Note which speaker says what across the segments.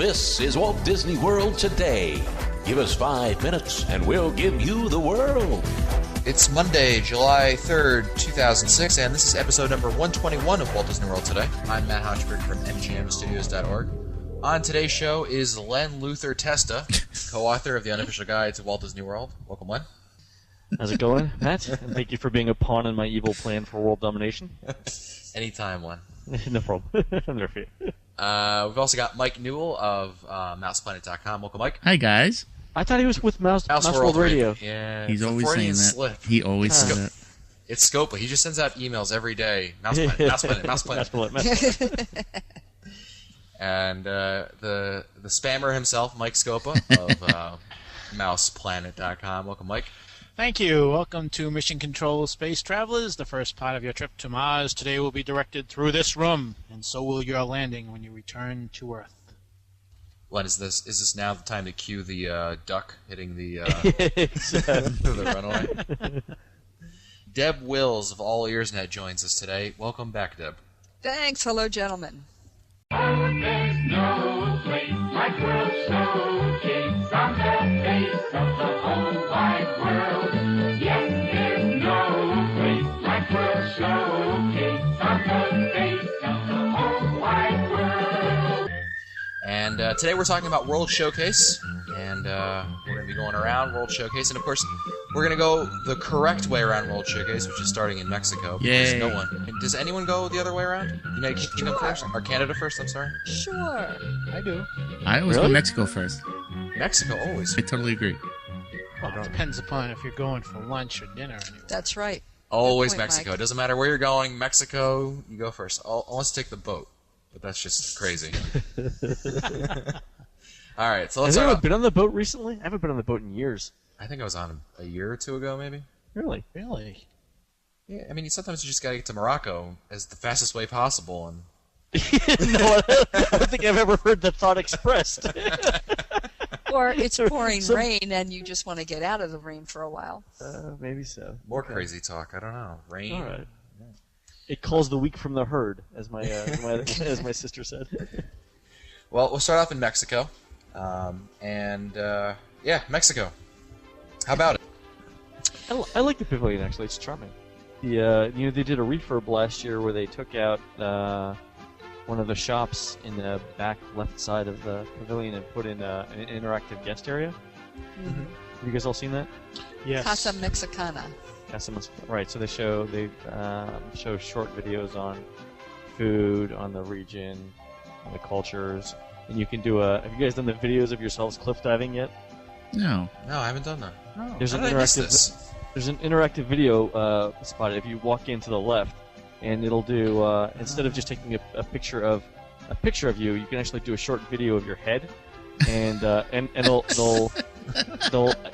Speaker 1: This is Walt Disney World Today. Give us 5 minutes and we'll give you the world.
Speaker 2: It's Monday, July 3rd, 2006, and this is episode number 121 of Walt Disney World Today. I'm Matt Hochberg from mgmstudios.org. On today's show is Len Luther Testa, co-author of The Unofficial Guide to Walt Disney World. Welcome, Len.
Speaker 3: How's it going, Matt? And thank you for being a pawn in my evil plan for world domination.
Speaker 2: Anytime, Len.
Speaker 3: No problem. I'm there for you.
Speaker 2: We've also got Mike Newell of MousePlanet.com. Welcome, Mike.
Speaker 4: Hi, guys.
Speaker 3: I thought he was with Mouse World Radio.
Speaker 2: Yeah,
Speaker 4: He's always saying that.
Speaker 2: Slip.
Speaker 4: He always says that.
Speaker 2: It's Scopa. He just sends out emails every day. MousePlanet. And the spammer himself, Mike Scopa of MousePlanet.com. Welcome, Mike.
Speaker 5: Thank you. Welcome to Mission Control Space Travelers, the first part of your trip to Mars. Today will be directed through this room, and so will your landing when you return to Earth.
Speaker 2: Len, is this now the time to cue the duck hitting the the runaway? Deb Wills of All Ears Net joins us today. Welcome back, Deb.
Speaker 6: Thanks. Hello, gentlemen.
Speaker 7: There's no place like World Showcase on the face of the whole wide world. Yes, there's no place like World Showcase on the face of the whole wide world.
Speaker 2: And today we're talking about World Showcase, and we're going to be going around World Showcase, and of course we're going to go the correct way around World Showcase, which is starting in Mexico.
Speaker 4: Yay.
Speaker 2: No one. Does anyone go the other way around? United Kingdom first? Or Canada first, I'm sorry?
Speaker 6: Sure.
Speaker 5: I do.
Speaker 4: I always go Mexico first.
Speaker 2: Mexico, always.
Speaker 4: I totally agree.
Speaker 5: Well, it depends upon if you're going for lunch or dinner. Anyway.
Speaker 6: That's right.
Speaker 2: Always
Speaker 6: Good point,
Speaker 2: Mexico.
Speaker 6: Mike.
Speaker 2: It doesn't matter where you're going. Mexico, you go first. Unless you take the boat. But that's just crazy. All right, so let's
Speaker 3: Has
Speaker 2: start
Speaker 3: anyone
Speaker 2: off.
Speaker 3: been on the boat recently? I haven't been on the boat in years.
Speaker 2: I think I was on a year or two ago, maybe.
Speaker 3: Really?
Speaker 5: Really?
Speaker 2: Yeah, I mean, sometimes you just gotta get to Morocco as the fastest way possible, and
Speaker 3: No, I don't think I've ever heard that thought expressed.
Speaker 6: Or it's pouring
Speaker 3: Some-
Speaker 6: rain and you just want to get out of the rain for a while.
Speaker 3: Maybe so.
Speaker 2: more crazy talk. I don't know. Rain.
Speaker 3: All right. It calls the weak from the herd, as my as my sister said.
Speaker 2: Well, we'll start off in Mexico, yeah, Mexico. How about it?
Speaker 3: I like the pavilion actually. It's charming. They did a refurb last year where they took out one of the shops in the back left side of the pavilion and put in an interactive guest area.
Speaker 6: Mm-hmm.
Speaker 3: Have you guys all seen that?
Speaker 5: Yes.
Speaker 6: Casa Mexicana.
Speaker 3: Right. So they show short videos on food, on the region, on the cultures, and you can do Have you guys done the videos of yourselves cliff diving yet?
Speaker 4: No.
Speaker 2: No, I haven't done that.
Speaker 3: There's
Speaker 2: How
Speaker 3: an
Speaker 2: did I miss
Speaker 3: interactive.
Speaker 2: this?
Speaker 3: There's an interactive video spot if you walk in to the left, and it'll do instead of just taking a picture of you, you can actually do a short video of your head, and they'll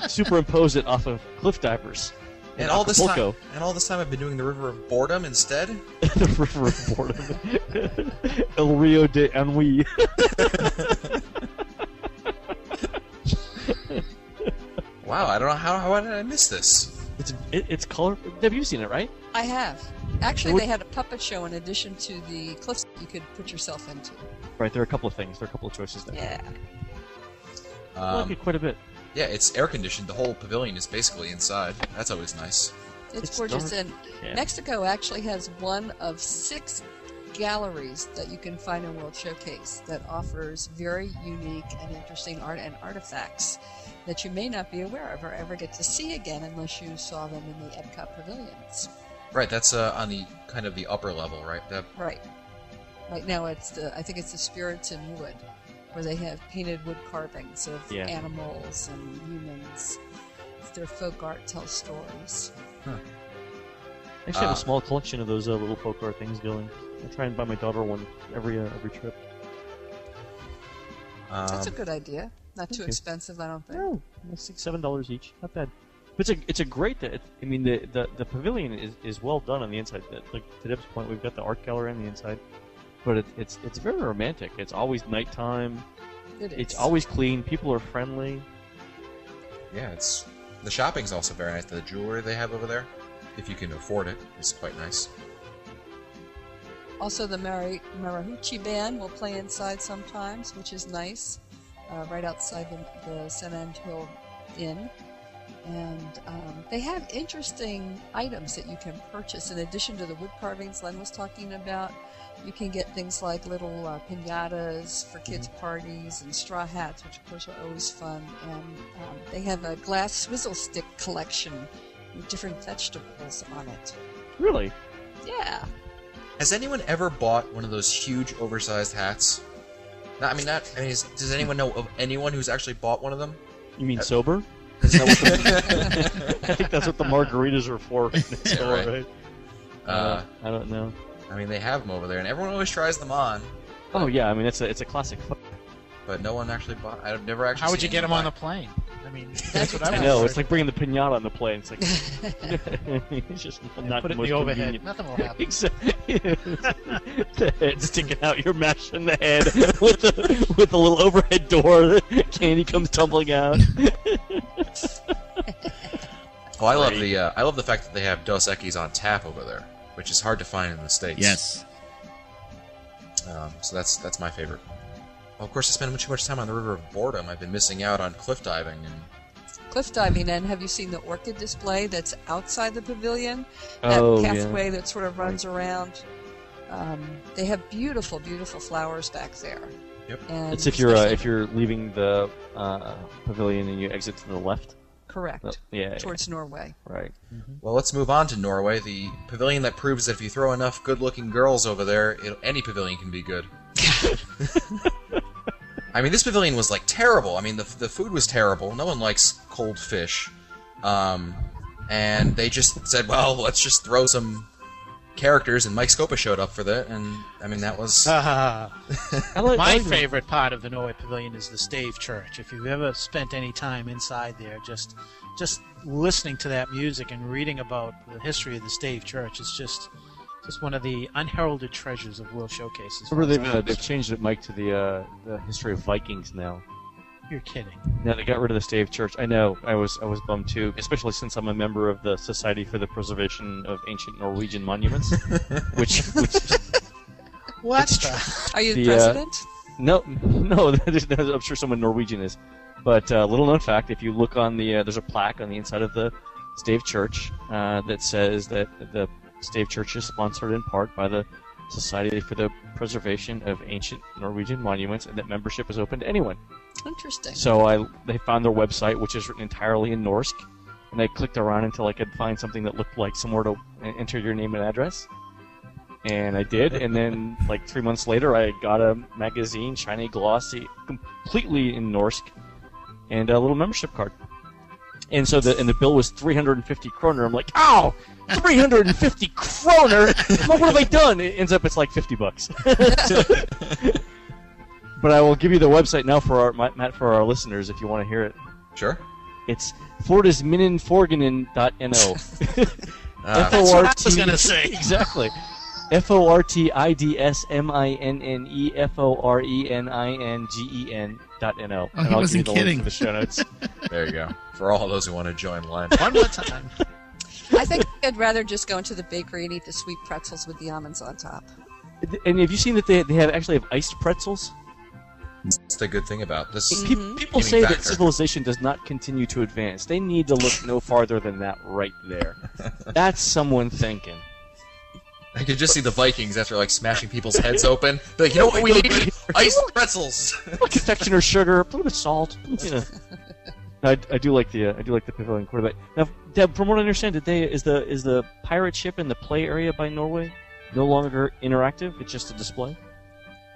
Speaker 3: superimpose it off of cliff divers.
Speaker 2: And
Speaker 3: in
Speaker 2: all this
Speaker 3: Acapulco.
Speaker 2: time, I've been doing the River of Boredom instead.
Speaker 3: The river of boredom. El Rio de Ennui.
Speaker 2: Wow, I don't know how did I miss this?
Speaker 3: It's colorful. Have you seen it, right?
Speaker 6: I have. Actually,
Speaker 3: What-
Speaker 6: they had a puppet show in addition to the cliffs you could put yourself into.
Speaker 3: Right. There are a couple of things. There are a couple of choices there.
Speaker 6: Yeah.
Speaker 3: I like it quite a bit.
Speaker 2: Yeah, it's air conditioned. The whole pavilion is basically inside. That's always nice.
Speaker 6: It's
Speaker 3: It's
Speaker 6: gorgeous.
Speaker 3: dark.
Speaker 6: And
Speaker 3: Yeah.
Speaker 6: Mexico actually has one of 6 galleries that you can find in World Showcase that offers very unique and interesting art and artifacts that you may not be aware of or ever get to see again unless you saw them in the Epcot pavilions.
Speaker 2: Right, that's on the kind of the upper level, right?
Speaker 6: Right. Right now I think it's the Spirits in Wood, where they have painted wood carvings of
Speaker 3: Yeah.
Speaker 6: animals and humans. Their folk art tells stories.
Speaker 3: I actually have a small collection of those little folk art things going. I try and buy my daughter one every trip.
Speaker 6: That's a good idea. Not too
Speaker 3: Okay.
Speaker 6: expensive, I don't think.
Speaker 3: No, $6-7 each. Not bad. But it's a great. I mean, the pavilion is well done on the inside. Like to Deb's point, we've got the art gallery on the inside, but it's very romantic. It's always nighttime. It's always clean. People are friendly.
Speaker 2: Yeah, the shopping's also very nice. The jewelry they have over there, if you can afford it, is quite nice.
Speaker 6: Also, the Mariachi Band will play inside sometimes, which is nice, right outside the San Angelo Inn. And they have interesting items that you can purchase. In addition to the wood carvings Len was talking about, you can get things like little piñatas for kids' parties and straw hats, which of course are always fun. And they have a glass swizzle stick collection with different vegetables on it.
Speaker 3: Really?
Speaker 6: Yeah.
Speaker 2: Has anyone ever bought one of those huge, oversized hats? Does anyone know of anyone who's actually bought one of them?
Speaker 3: You mean sober? Is that what I think that's what the margaritas are for.
Speaker 2: Yeah, right.
Speaker 3: I don't know.
Speaker 2: I mean, they have them over there, and everyone always tries them on.
Speaker 3: Oh yeah, I mean it's a classic.
Speaker 2: But no one actually bought. I've never actually.
Speaker 5: How would you
Speaker 2: seen
Speaker 5: get them on the
Speaker 2: buy.
Speaker 5: plane? I mean, that's what
Speaker 3: I
Speaker 5: I
Speaker 3: know.
Speaker 5: would
Speaker 3: It's like bringing the pinata on the plane. It's like it's just not
Speaker 5: put
Speaker 3: the
Speaker 5: it in
Speaker 3: most
Speaker 5: the overhead.
Speaker 3: convenient.
Speaker 5: Nothing will happen.
Speaker 3: Exactly. The head sticking out, you're mashing the head with a little overhead door. The candy comes tumbling out.
Speaker 2: Oh, I love the fact that they have Dos Equis on tap over there, which is hard to find in the States.
Speaker 4: Yes.
Speaker 2: So that's my favorite. Well, of course, I spend too much time on the River of Boredom. I've been missing out on cliff diving and.
Speaker 6: Cliff diving, and have you seen the orchid display that's outside the pavilion?
Speaker 3: Oh,
Speaker 6: that
Speaker 3: yeah.
Speaker 6: pathway that sort of runs around. They have beautiful, beautiful flowers back there.
Speaker 2: Yep.
Speaker 6: And
Speaker 3: It's if you're leaving the pavilion and you exit to the left.
Speaker 6: correct.
Speaker 3: Yeah.
Speaker 6: Towards Norway.
Speaker 3: Right.
Speaker 2: Well, let's move on to Norway, the pavilion that proves that if you throw enough good-looking girls over there, any pavilion can be good. I mean, this pavilion was, like, terrible. I mean, the food was terrible. No one likes cold fish. And they just said, well, let's just throw some characters, and Mike Scopa showed up for that, and, I mean, that was...
Speaker 5: My favorite part of the Norway Pavilion is the Stave Church. If you've ever spent any time inside there, just listening to that music and reading about the history of the Stave Church, it's just one of the unheralded treasures of World Showcases.
Speaker 3: Remember they've changed it, Mike, to the history of Vikings now.
Speaker 5: You're kidding.
Speaker 3: No, they got rid of the Stave Church. I know. I was bummed too, especially since I'm a member of the Society for the Preservation of Ancient Norwegian Monuments, which
Speaker 5: What?
Speaker 6: Are you the president?
Speaker 3: No, I'm sure someone Norwegian is. But little known fact: if you look on there's a plaque on the inside of the Stave Church that says that the Stave Church is sponsored in part by the Society for the Preservation of Ancient Norwegian Monuments, and that membership is open to anyone.
Speaker 6: Interesting.
Speaker 3: So they found their website, which is written entirely in Norse, and I clicked around until I could find something that looked like somewhere to enter your name and address. And I did, and then like 3 months later, I got a magazine, shiny, glossy, completely in Norse, and a little membership card. And so the bill was 350 kroner. I'm like, ow, 350 kroner! What have I done? It ends up it's like $50. But I will give you the website now for our listeners if you want to hear it.
Speaker 2: Sure.
Speaker 3: It's fortisminenforgenen.no.
Speaker 5: That's what I was going to say.
Speaker 3: Exactly. FORTIDSMINENEFORENINGEN.no.
Speaker 4: Oh, he wasn't kidding.
Speaker 3: For the show notes.
Speaker 2: There you go. For all those who want to join Len.
Speaker 5: One more time.
Speaker 6: I think I'd rather just go into the bakery and eat the sweet pretzels with the almonds on top.
Speaker 3: And have you seen that they actually have iced pretzels?
Speaker 2: That's the good thing about this.
Speaker 3: People say that civilization does not continue to advance. They need to look no farther than that right there. That's someone thinking.
Speaker 2: I could just see the Vikings after like smashing people's heads open. They're like, you know what we need? Iced pretzels.
Speaker 3: Confectioner's sugar, a little bit of salt. You know. I do like the pavilion quarterback. Now, Deb, from what I understand, is the pirate ship in the play area by Norway no longer interactive? It's just a display.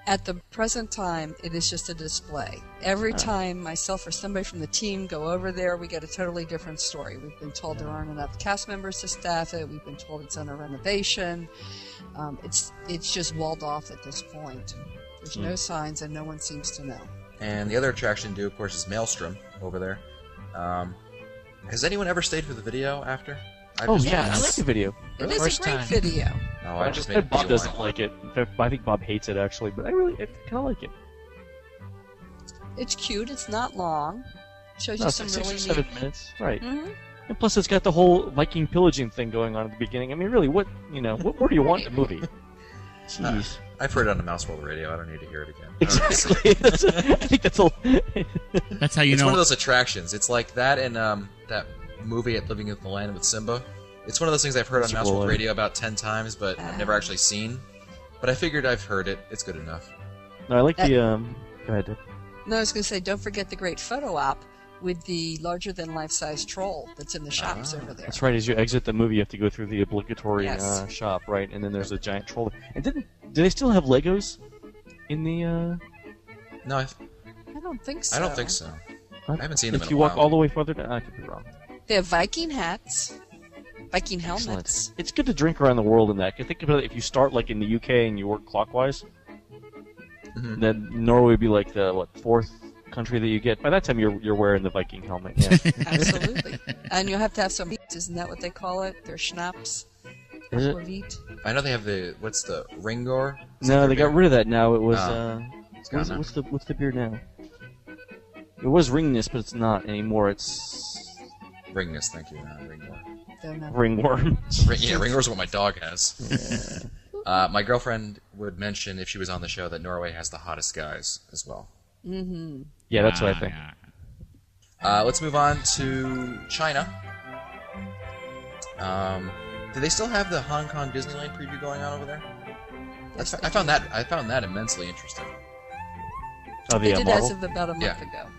Speaker 6: At the present time, it is just a display. Every time myself or somebody from the team go over there, we get a totally different story. We've been told there aren't enough cast members to staff it. We've been told it's under renovation. It's just walled off at this point. There's no signs, and no one seems to know.
Speaker 2: And the other attraction to do, of course, is Maelstrom over there. Has anyone ever stayed for the video after?
Speaker 3: I like the video.
Speaker 6: It is
Speaker 5: First
Speaker 6: a great
Speaker 5: time.
Speaker 6: video.
Speaker 2: No, I just made a
Speaker 3: Bob
Speaker 2: video
Speaker 3: doesn't like it. In fact, I think Bob hates it actually, but I kind of like it.
Speaker 6: It's cute. It's not long. Shows
Speaker 3: No,
Speaker 6: you
Speaker 3: it's
Speaker 6: some
Speaker 3: like 6
Speaker 6: really
Speaker 3: or 7
Speaker 6: neat.
Speaker 3: minutes, right?
Speaker 6: Mhm.
Speaker 3: And plus, it's got the whole Viking pillaging thing going on at the beginning. I mean, really, what more do you want in a movie? Jeez.
Speaker 2: I've heard it on the Mouse World Radio. I don't need to hear it again.
Speaker 3: Exactly. I think that's all.
Speaker 4: That's how you
Speaker 2: It's
Speaker 4: know.
Speaker 2: one of those attractions. It's like that and that movie at Living in the Land with Simba. It's one of those things I've heard on Mouse World Radio about 10 times, but I've never actually seen. But I figured I've heard it. It's good enough.
Speaker 3: No, I like the. Go ahead, Deb.
Speaker 6: No, I was going to say, don't forget the great photo op with the larger-than-life-size troll that's in the shops over there.
Speaker 3: That's right. As you exit the movie, you have to go through the obligatory
Speaker 6: Yes.
Speaker 3: shop, right? And then there's a giant troll. And do they still have Legos in the?
Speaker 2: No,
Speaker 6: I don't think so.
Speaker 2: I don't think so. I haven't seen them
Speaker 3: If
Speaker 2: in
Speaker 3: you
Speaker 2: a
Speaker 3: walk
Speaker 2: while.
Speaker 3: all the way further down, I could be wrong.
Speaker 6: They have Viking hats, Viking
Speaker 3: Excellent.
Speaker 6: helmets.
Speaker 3: It's good to drink around the world in that. Think about it. If you start like in the UK and you work clockwise, then Norway would be like the fourth country that you get. By that time, you're wearing the Viking helmet. Yeah.
Speaker 6: Absolutely. And you'll have to have some, isn't that what they call it? Their schnapps?
Speaker 3: Is it?
Speaker 6: Aquavit?
Speaker 2: I know they have what's the Ringor?
Speaker 3: No, they got rid of that now. It was
Speaker 2: It's gone now.
Speaker 3: what's the beer now? It was Ringness, but it's not anymore. It's
Speaker 2: Ringness, thank you. Ringor.
Speaker 6: Don't know.
Speaker 3: Ringworm.
Speaker 2: Yeah, Ringor's what my dog has. My girlfriend would mention if she was on the show that Norway has the hottest guys as well.
Speaker 3: Yeah, that's what I think.
Speaker 2: Let's move on to China. Do they still have the Hong Kong Disneyland preview going on over there?
Speaker 6: Yes,
Speaker 2: I found that immensely interesting.
Speaker 3: Oh,
Speaker 6: They
Speaker 3: the
Speaker 6: did
Speaker 3: model.
Speaker 6: as of about a month
Speaker 2: Yeah.
Speaker 6: ago.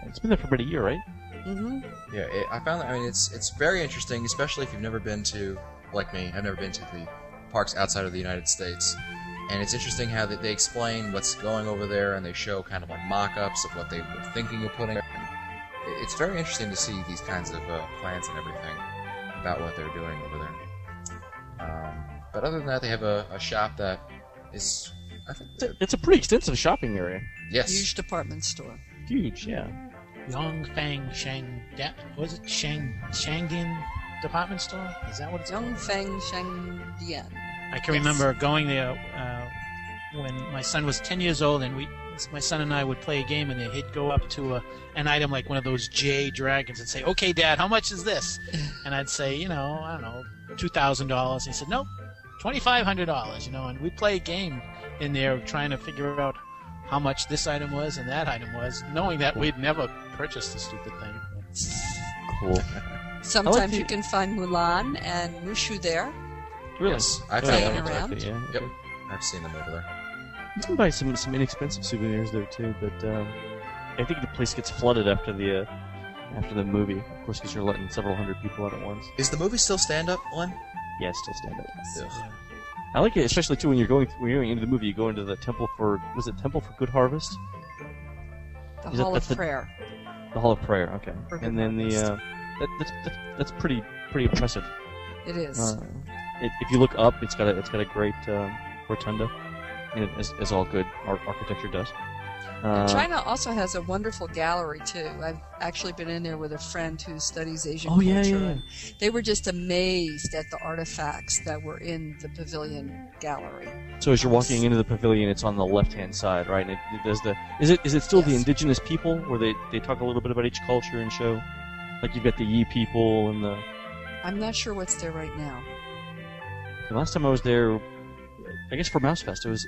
Speaker 3: It's been there for about a year, right?
Speaker 2: Yeah, I found that. I mean, it's very interesting, especially if you've never been to, like me, I've never been to the parks outside of the United States. And it's interesting how they explain what's going over there, and they show kind of like mock-ups of what they were thinking of putting. And it's very interesting to see these kinds of plans and everything about what they're doing over there. But other than that, they have a shop that is, I think,
Speaker 3: It's a pretty extensive shopping area.
Speaker 2: yes,
Speaker 6: Huge department store.
Speaker 3: Huge, yeah.
Speaker 5: Yongfang Shang. Was it Shangdian department store? Is that what it's called?
Speaker 6: Yongfeng Shengdian.
Speaker 5: I can
Speaker 6: Yes.
Speaker 5: remember going there when my son was 10 years old, and my son and I would play a game, and he'd go up to an item like one of those J dragons and say, "Okay, Dad, how much is this?" And I'd say, I don't know, $2,000. He said, "Nope, $2,500." And we'd play a game in there trying to figure out how much this item was and that item was, knowing that we'd never purchased the stupid thing.
Speaker 3: Cool.
Speaker 6: Sometimes
Speaker 3: the-
Speaker 6: you can find Mulan and Mushu there.
Speaker 3: Really?
Speaker 2: yes, I
Speaker 3: Oh,
Speaker 2: found
Speaker 3: yeah,
Speaker 2: them.
Speaker 6: Hanging around.
Speaker 3: exactly, yeah.
Speaker 2: Yep, I've seen them over there.
Speaker 3: You can buy some inexpensive souvenirs there too, but I think the place gets flooded after the movie. Of course, because you're letting several hundred people out at once.
Speaker 2: Is the movie still stand-up, Len?
Speaker 3: Yeah, still stand up.
Speaker 2: Ugh.
Speaker 3: I like it, especially too when you're going into the movie. You go into the Temple for Good Harvest?
Speaker 6: The
Speaker 3: Is that-
Speaker 6: Hall
Speaker 3: that's
Speaker 6: of
Speaker 3: the-
Speaker 6: Prayer.
Speaker 3: The Hall of Prayer. Okay,
Speaker 6: For
Speaker 3: and
Speaker 6: Good
Speaker 3: then
Speaker 6: Harvest.
Speaker 3: that's pretty impressive.
Speaker 6: It is.
Speaker 3: If you look up, it's got a great rotunda, as all good architecture does.
Speaker 6: China also has a wonderful gallery too. I've actually been in there with a friend who studies Asian
Speaker 3: Oh, yeah,
Speaker 6: culture.
Speaker 3: yeah, yeah.
Speaker 6: And they were just amazed at the artifacts that were in the pavilion gallery.
Speaker 3: So as you're walking into the pavilion, it's on the left-hand side, right? And it does is it still the
Speaker 6: Yes.
Speaker 3: indigenous people, where they talk a little bit about each culture and show, like you've got the Yi people and the.
Speaker 6: I'm not sure what's there right now.
Speaker 3: The last time I was there, I guess for Mouse Fest, it was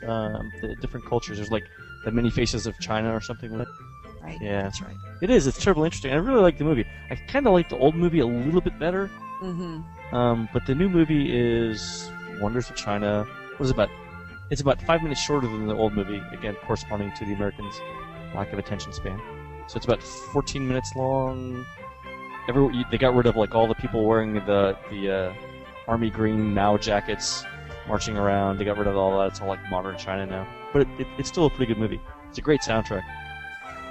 Speaker 3: the different cultures. There's like the many faces of China or something like that.
Speaker 6: Right?
Speaker 3: Yeah.
Speaker 6: That's right.
Speaker 3: It is. It's terribly interesting. I really like the movie. I kind of like the old movie a little bit better.
Speaker 6: Mm-hmm.
Speaker 3: But the new movie is Wonders of China. What is it about? It's about 5 minutes shorter than the old movie. Again, corresponding to the Americans' lack of attention span. So it's about 14 minutes long. They got rid of like all the people wearing the army green Mao jackets, marching around. They got rid of all that. It's all like modern China now. But it's still a pretty good movie. It's a great soundtrack.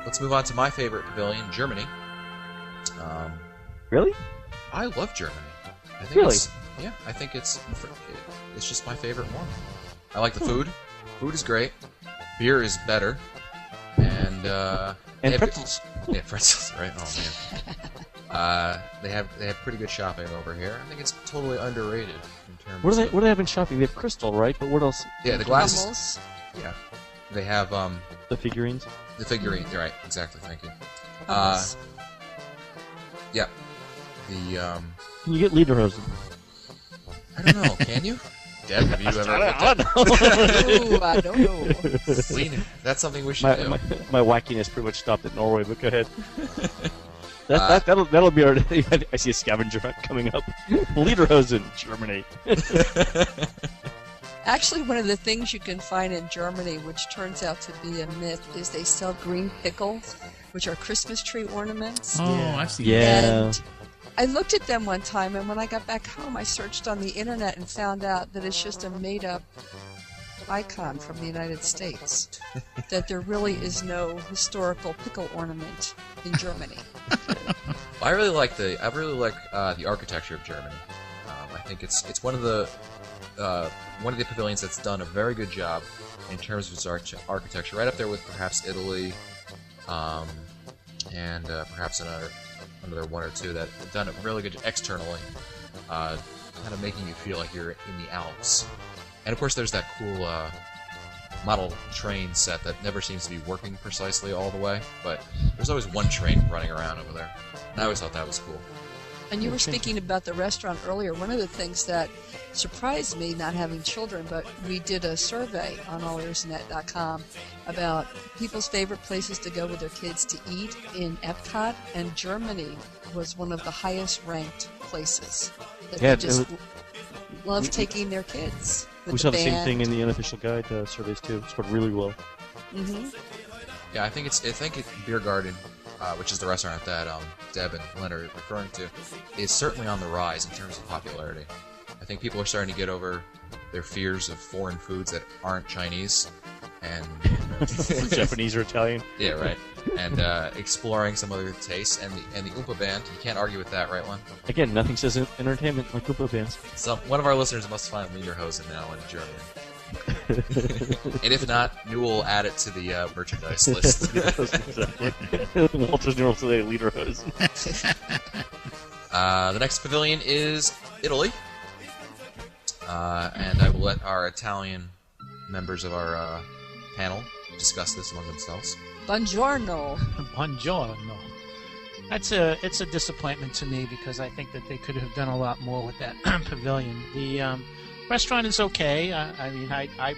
Speaker 2: Let's move on to my favorite pavilion, Germany.
Speaker 3: Really?
Speaker 2: I love Germany. I think
Speaker 3: Really?
Speaker 2: I think it's just my favorite one. I like the food. Food is great. Beer is better. And they have-
Speaker 3: pretzels.
Speaker 2: Yeah, pretzels, right? Oh man. They have pretty good shopping over here. I think it's totally underrated in terms.
Speaker 3: What do
Speaker 2: of,
Speaker 3: they have in shopping? They have Crystal, right? But what else?
Speaker 2: Yeah, the glasses.
Speaker 6: Hummels.
Speaker 2: Yeah, they have
Speaker 3: The figurines.
Speaker 2: the figurine. Right, exactly. Thank you.
Speaker 6: Hummels.
Speaker 2: Yeah. The
Speaker 3: Can you get Lederhosen?
Speaker 2: I don't know. Can you? Deb, have you ever?
Speaker 3: I don't know.
Speaker 6: Ooh, I don't know.
Speaker 2: That's something we should do.
Speaker 3: My wackiness pretty much stopped at Norway, but go ahead. That'll be our. I see a scavenger hunt coming up. Lederhosen, Germany.
Speaker 6: Actually, one of the things you can find in Germany, which turns out to be a myth, is they sell green pickles, which are Christmas tree ornaments.
Speaker 4: Oh, I've seen
Speaker 3: Yeah.
Speaker 6: And I looked at them one time, and when I got back home, I searched on the internet and found out that it's just a made-up icon from the United States. That there really is no historical pickle ornament in Germany.
Speaker 2: I really like the architecture of Germany. I think it's one of the pavilions that's done a very good job in terms of its architecture, right up there with perhaps Italy, and perhaps another one or two that have done it really good externally, kind of making you feel like you're in the Alps. And of course, there's that cool model train set that never seems to be working precisely all the way, but there's always one train running around over there. And I always thought that was cool.
Speaker 6: And you were speaking about the restaurant earlier. One of the things that surprised me, not having children, but we did a survey on allearsnet.com about people's favorite places to go with their kids to eat in Epcot, and Germany was one of the highest ranked places that they just love taking their kids.
Speaker 3: We saw the same thing in the unofficial guide surveys too. It scored really well.
Speaker 6: Mm-hmm.
Speaker 2: Yeah, I think Beer Garden, which is the restaurant that Deb and Glenn are referring to, is certainly on the rise in terms of popularity. I think people are starting to get over their fears of foreign foods that aren't Chinese, and
Speaker 3: Japanese or Italian.
Speaker 2: Yeah, right. And exploring some other tastes, and the Oompa Band. You can't argue with that, right, Len?
Speaker 3: Again, nothing says entertainment like Oompa Bands.
Speaker 2: So one of our listeners must find Lederhosen now in Germany. And if not, you will add it to the merchandise list.
Speaker 3: Walter's Neural today, Lederhosen.
Speaker 2: The next pavilion is Italy. And I will let our Italian members of our panel discuss this among themselves.
Speaker 6: Buongiorno.
Speaker 5: Buongiorno. It's a disappointment to me because I think that they could have done a lot more with that pavilion. The restaurant is okay. I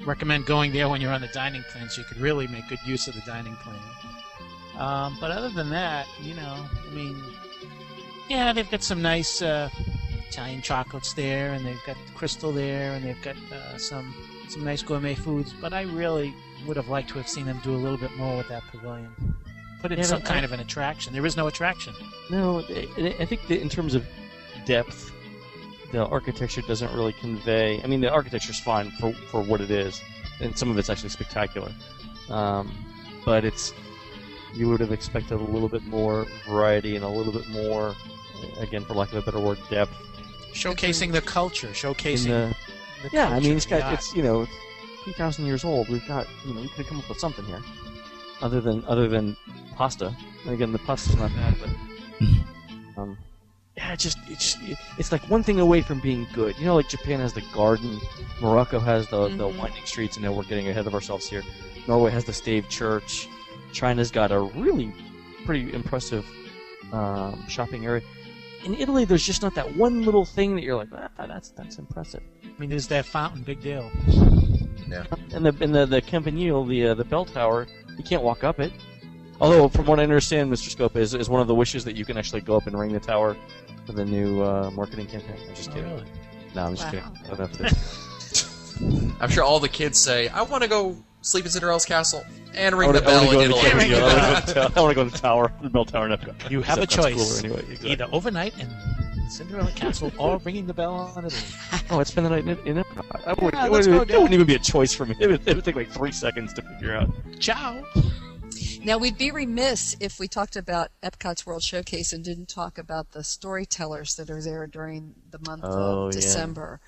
Speaker 5: recommend going there when you're on the dining plan, so you could really make good use of the dining plan. But other than that, they've got some nice Italian chocolates there, and they've got Crystal there, and they've got some nice gourmet foods. But I really would have liked to have seen them do a little bit more with that pavilion. Put it in some kind of an attraction. There is no attraction.
Speaker 3: No, I think that in terms of depth, the architecture doesn't really convey. I mean, the architecture's fine for what it is, and some of it's actually spectacular. But you would have expected a little bit more variety and a little bit more, again, for lack of a better word, depth.
Speaker 5: Showcasing the culture, showcasing the
Speaker 3: yeah,
Speaker 5: culture,
Speaker 3: I mean, it's 3,000 years old. We've got, we could have come up with something here, other than pasta. And again, the pasta's not bad, but yeah, it's like one thing away from being good. Like Japan has the garden, Morocco has the winding streets, and now we're getting ahead of ourselves here. Norway has the staved church. China's got a really pretty impressive shopping area. In Italy, there's just not that one little thing that you're like, that's impressive.
Speaker 5: I mean, there's that fountain, big deal.
Speaker 2: Yeah.
Speaker 3: And the Campanile, the bell tower, you can't walk up it. Although, from what I understand, Mr. Scope is one of the wishes that you can actually go up and ring the tower for the new marketing campaign. I'm just kidding.
Speaker 5: Really?
Speaker 3: No, I'm just kidding. I don't know if it is.
Speaker 2: I'm sure all the kids say, I want to go sleep in Cinderella's castle and ring the bell in Italy.
Speaker 3: I want to go to the tower, the bell tower in Epcot.
Speaker 5: You have a
Speaker 3: That's
Speaker 5: choice.
Speaker 3: cooler anyway. Exactly.
Speaker 5: Either overnight in Cinderella Castle or ringing the bell on Italy.
Speaker 3: Oh, I'd spend the night in Epcot. It
Speaker 5: let's go, Dad.
Speaker 3: wouldn't even be a choice for me. It would take like 3 seconds to figure out.
Speaker 5: Ciao.
Speaker 6: Now, we'd be remiss if we talked about Epcot's World Showcase and didn't talk about the storytellers that are there during the month of December,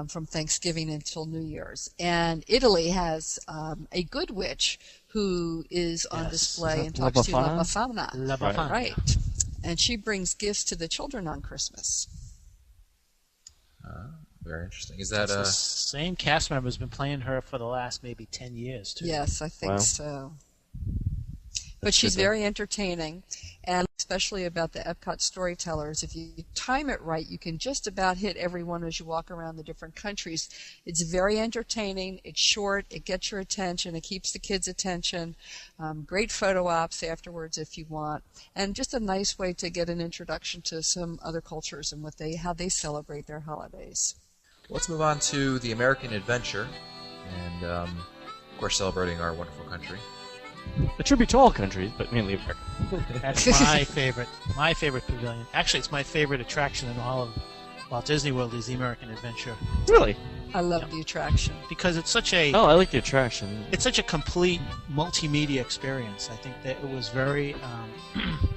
Speaker 6: from Thanksgiving until New Year's. And Italy has a good witch who is on display and talks to La Befana.
Speaker 5: La Befana.
Speaker 6: Right. And she brings gifts to the children on Christmas.
Speaker 2: Very interesting. Is that
Speaker 5: the same cast member has been playing her for the last maybe 10 years, too.
Speaker 6: Yes, I think so. But she's very entertaining, and especially about the Epcot storytellers. If you time it right, you can just about hit everyone as you walk around the different countries. It's very entertaining. It's short. It gets your attention. It keeps the kids' attention. Great photo ops afterwards if you want, and just a nice way to get an introduction to some other cultures and how they celebrate their holidays.
Speaker 2: Let's move on to the American Adventure, and of course celebrating our wonderful country.
Speaker 3: A tribute to all countries, but mainly America.
Speaker 5: That's my favorite pavilion. Actually, it's my favorite attraction in all of Walt Disney World is the American Adventure.
Speaker 3: Really?
Speaker 6: I love the attraction.
Speaker 5: Because it's such a...
Speaker 3: Oh, I like the attraction.
Speaker 5: It's such a complete multimedia experience. I think that it was very,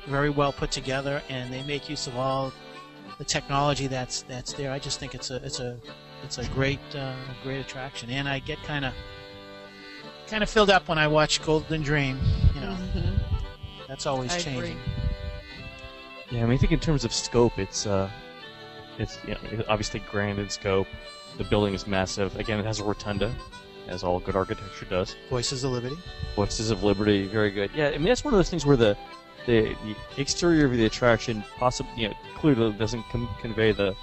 Speaker 5: very well put together, and they make use of all the technology that's there. I just think it's a great attraction, and I get kind of filled up when I watch Golden Dream. You know, that's always
Speaker 6: I
Speaker 5: changing.
Speaker 6: agree.
Speaker 3: Yeah, I mean, I think in terms of scope, it's obviously grand in scope. The building is massive. Again, it has a rotunda, as all good architecture does.
Speaker 5: Voices of Liberty.
Speaker 3: Voices of Liberty, very good. Yeah, I mean that's one of those things where the exterior of the attraction possibly, clearly doesn't convey the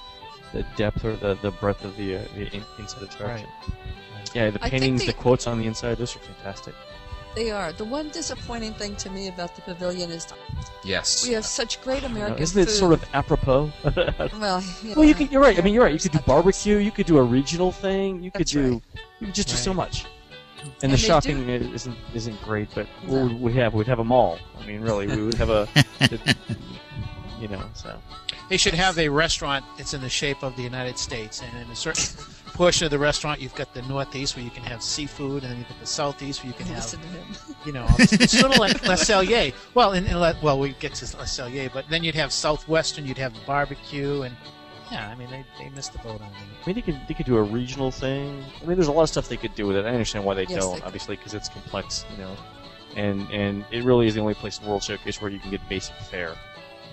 Speaker 3: depth or the breadth of the inside attraction.
Speaker 5: Right.
Speaker 3: Yeah, the paintings, the quotes on the inside, those are fantastic.
Speaker 6: They are. The one disappointing thing to me about the pavilion is
Speaker 2: Yes.
Speaker 6: we have such great American
Speaker 3: Isn't
Speaker 6: food.
Speaker 3: it sort of apropos?
Speaker 6: Well,
Speaker 3: Well, you're right. I mean, you're right. You could do
Speaker 6: Hot dogs.
Speaker 3: barbecue. You could do a regional thing. You could
Speaker 6: That's
Speaker 3: do.
Speaker 6: right.
Speaker 3: You could just do so
Speaker 5: Right.
Speaker 3: much. And
Speaker 6: And
Speaker 3: the
Speaker 6: they
Speaker 3: shopping isn't great, but
Speaker 6: No.
Speaker 3: we'd have a mall. I mean, really, we would have a. So.
Speaker 5: They should have a restaurant that's in the shape of the United States, and in a certain portion of the restaurant, you've got the Northeast where you can have seafood, and then you've got the Southeast where you can have,
Speaker 6: Listen to him.
Speaker 5: it's sort of like La Cellier. Well, we get to La Cellier, but then you'd have Southwestern, you'd have the barbecue, and yeah, I mean they missed the boat on that.
Speaker 3: I mean, they could do a regional thing. I mean, there's a lot of stuff they could do with it. I understand why they
Speaker 6: Yes,
Speaker 3: don't,
Speaker 6: they could.
Speaker 3: obviously, because it's complex, and it really is the only place in the World Showcase where you can get basic fare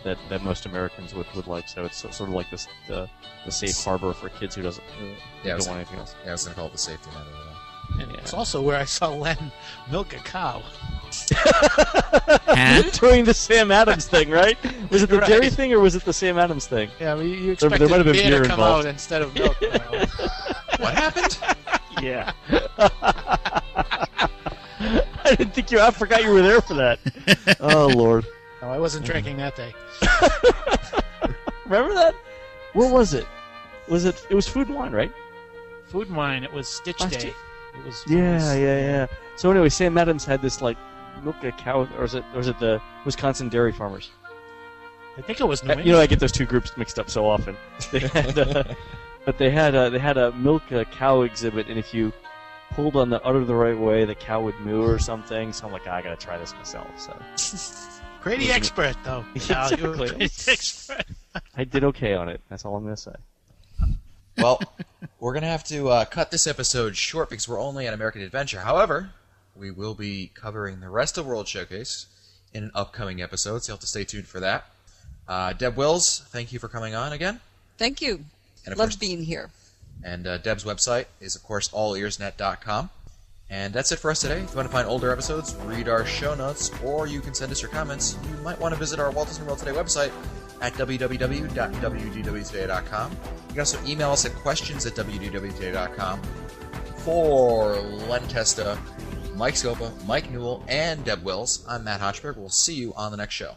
Speaker 3: that most Americans would like. So it's sort of like this the safe harbor for kids who don't want anything else.
Speaker 2: Yeah, I was going to call it the safety net over there.
Speaker 5: And it's also where I saw Len milk a cow.
Speaker 3: Doing the Sam Adams thing, right? Was it the
Speaker 5: Right.
Speaker 3: dairy thing or was it the Sam Adams thing?
Speaker 5: Yeah, I mean, you
Speaker 3: There
Speaker 5: expected
Speaker 3: might have been
Speaker 5: beer
Speaker 3: beer
Speaker 5: to come
Speaker 3: involved.
Speaker 5: out instead of milk.
Speaker 2: What happened?
Speaker 3: Yeah. I didn't think I forgot you were there for that. Oh, Lord.
Speaker 5: No, I wasn't drinking that day.
Speaker 3: Remember that? What was it? It was Food and Wine, right?
Speaker 5: Food and Wine, it was Stitch
Speaker 3: Last
Speaker 5: Day.
Speaker 3: year.
Speaker 5: It was
Speaker 3: Yeah. So anyway, Sam Adams had this milk a cow, or was it the Wisconsin dairy farmers?
Speaker 5: I think it was New England.
Speaker 3: I get those two groups mixed up so often. They had, but they had a milk a cow exhibit, and if you pulled on the udder the right way, the cow would moo or something. So I'm like, I gotta try this myself. So
Speaker 5: Pretty expert, though.
Speaker 3: Yeah,
Speaker 5: You were
Speaker 3: exactly.
Speaker 5: pretty expert.
Speaker 3: I did okay on it. That's all I'm gonna say.
Speaker 2: Well, we're going to have to cut this episode short because we're only at American Adventure. However, we will be covering the rest of World Showcase in an upcoming episode, so you'll have to stay tuned for that. Deb Wills, thank you for coming on again.
Speaker 6: Thank you.
Speaker 2: And of
Speaker 6: Love
Speaker 2: course,
Speaker 6: being here.
Speaker 2: And Deb's website is, of course, allearsnet.com. And that's it for us today. If you want to find older episodes, read our show notes, or you can send us your comments, you might want to visit our Walt Disney World Today website at www.wdwtoday.com. You can also email us at questions@wdwtoday.com. For Len Testa, Mike Scopa, Mike Newell, and Deb Wills, I'm Matt Hochberg. We'll see you on the next show.